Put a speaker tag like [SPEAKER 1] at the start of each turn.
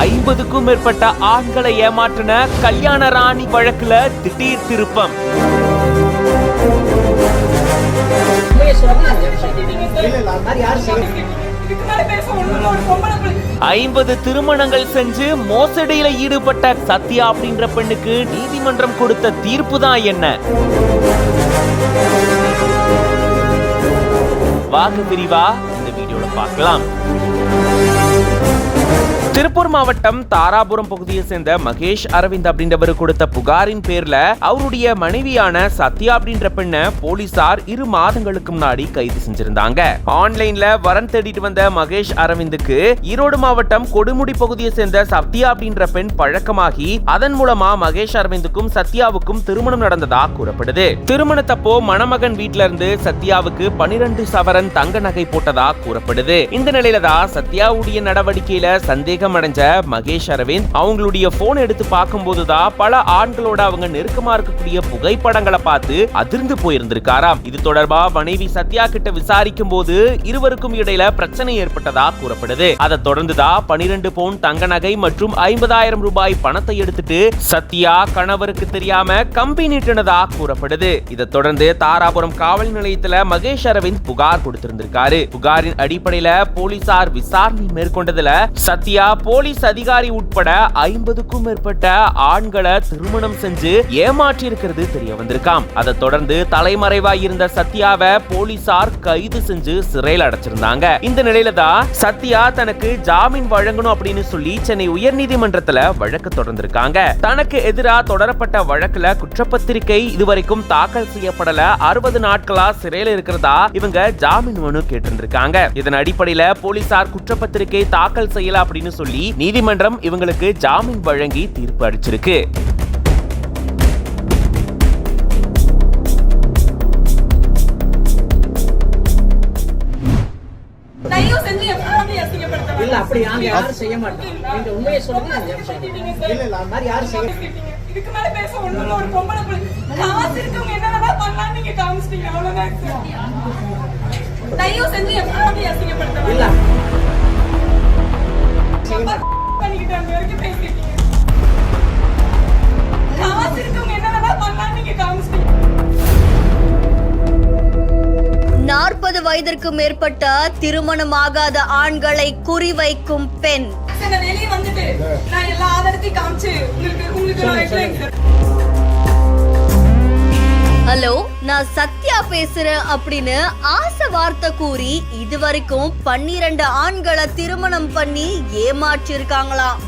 [SPEAKER 1] 50க்கும் மேற்பட்ட ஆண்களை ஏமாற்றின கல்யாண ராணி வழக்குல திடீர் திருப்பம். ஐம்பது திருமணங்கள் செஞ்சு மோசடியில ஈடுபட்ட சத்யா அப்படின்ற பெண்ணுக்கு நீதிமன்றம் கொடுத்த தீர்ப்பு தான் என்ன? வாங்க விரிவா இந்த வீடியோல பார்க்கலாம். திருப்பூர் மாவட்டம் தாராபுரம் பகுதியை சேர்ந்த மகேஷ் அரவிந்த் அப்படின்றவர் கொடுத்த புகாரின் பேர்ல அவருடைய மனைவியான சத்யா அப்படின்ற பெண்ணை போலீசார் 2 மாதங்களுக்கு முன்னாடி கைது செஞ்சிருந்தாங்க. ஆன்லைன்ல வரன் தேடிட்டு வந்த மகேஷ் அரவிந்துக்கு ஈரோடு மாவட்டம் கொடுமுடி பகுதியை சேர்ந்த சத்யா அப்படின்ற பெண் பழக்கமாகி அதன் மூலமா மகேஷ் அரவிந்துக்கும் சத்யாவுக்கும் திருமணம் நடந்ததா கூறப்படுது. திருமணத்தப்போ மணமகன் வீட்ல இருந்து சத்யாவுக்கு 12 சவரன் தங்க நகை போட்டதா கூறப்படுது. இந்த நிலையில தான் சத்யாவுடைய நடவடிக்கையில சந்தேகம் அடைஞ்ச மகேஷ் அரவிந்த் அவங்களுடைய போன் எடுத்து பார்க்கும்போதுதான் பல ஆண்களோட அவங்க நெருக்கமா இருக்கக்கூடிய புகைப்படங்களை பார்த்து அதிர்ந்து போயிருந்திருக்காராம். இது தொடர்பா மனைவி சத்யா கிட்ட விசாரிக்கும் போது இருவருக்கும் இடையில பிரச்சனை ஏற்பட்டதா கூறப்படுது. அதை தொடர்ந்துதான் 12 பவுன் தங்க நகை மற்றும் 50,000 ரூபாய் பணத்தை எடுத்துட்டு சத்யா கணவருக்கு தெரியாம கம்பி நீட்டினதா கூறப்படுது. இதை தொடர்ந்து தாராபுரம் காவல் நிலையத்துல மகேஷ் அரவிந்த் புகார் கொடுத்திருந்திருக்காரு. புகாரின் அடிப்படையில போலீசார் விசாரணை மேற்கொண்டதுல சத்யா போலீஸ் அதிகாரி உட்பட 50க்கும் மேற்பட்ட ஆண்களை திருமணம் செஞ்சு ஏமாற்றி இருக்கிறது தெரிய வந்திருக்காம். அதை தொடர்ந்து தலைமறைவாய் இருந்த சத்யாவை போலீசார் கைது செஞ்சு சிறையில் அடைச்சிருந்தாங்க. இந்த நிலையில தான் சத்யா தனக்கு ஜாமீன் வழங்கணும் அப்படின்னு சொல்லி சென்னை உயர்நீதிமன்றத்துல வழக்கு தொடர்ந்திருக்காங்க. தனக்கு எதிராக தொடரப்பட்ட வழக்குல குற்றப்பத்திரிகை இதுவரைக்கும் தாக்கல் செய்யப்படல, 60 நாட்களா சிறையில் இருக்கிறதா இவங்க ஜாமீன் மனு கேட்டிருந்திருக்காங்க. இதன் அடிப்படையில போலீசார் குற்றப்பத்திரிகை தாக்கல் செய்யல அப்படின்னு சொல்லி நீதிமன்றம் இவங்களுக்கு ஜாமீன் வழங்கி தீர்ப்பு அளிச்சிருக்கு.
[SPEAKER 2] நாற்பது வயதிற்கு மேற்பட்ட திருமணமாகாத ஆண்களை குறிவைக்கும் பெண். ஹலோ, நான் சத்யா பேசுறேன் அப்படின்னு ஆசை வார்த்தை கூறி இதுவரைக்கும் 12 ஆண்களை திருமணம் பண்ணி ஏமாற்றி இருக்காங்களாம்.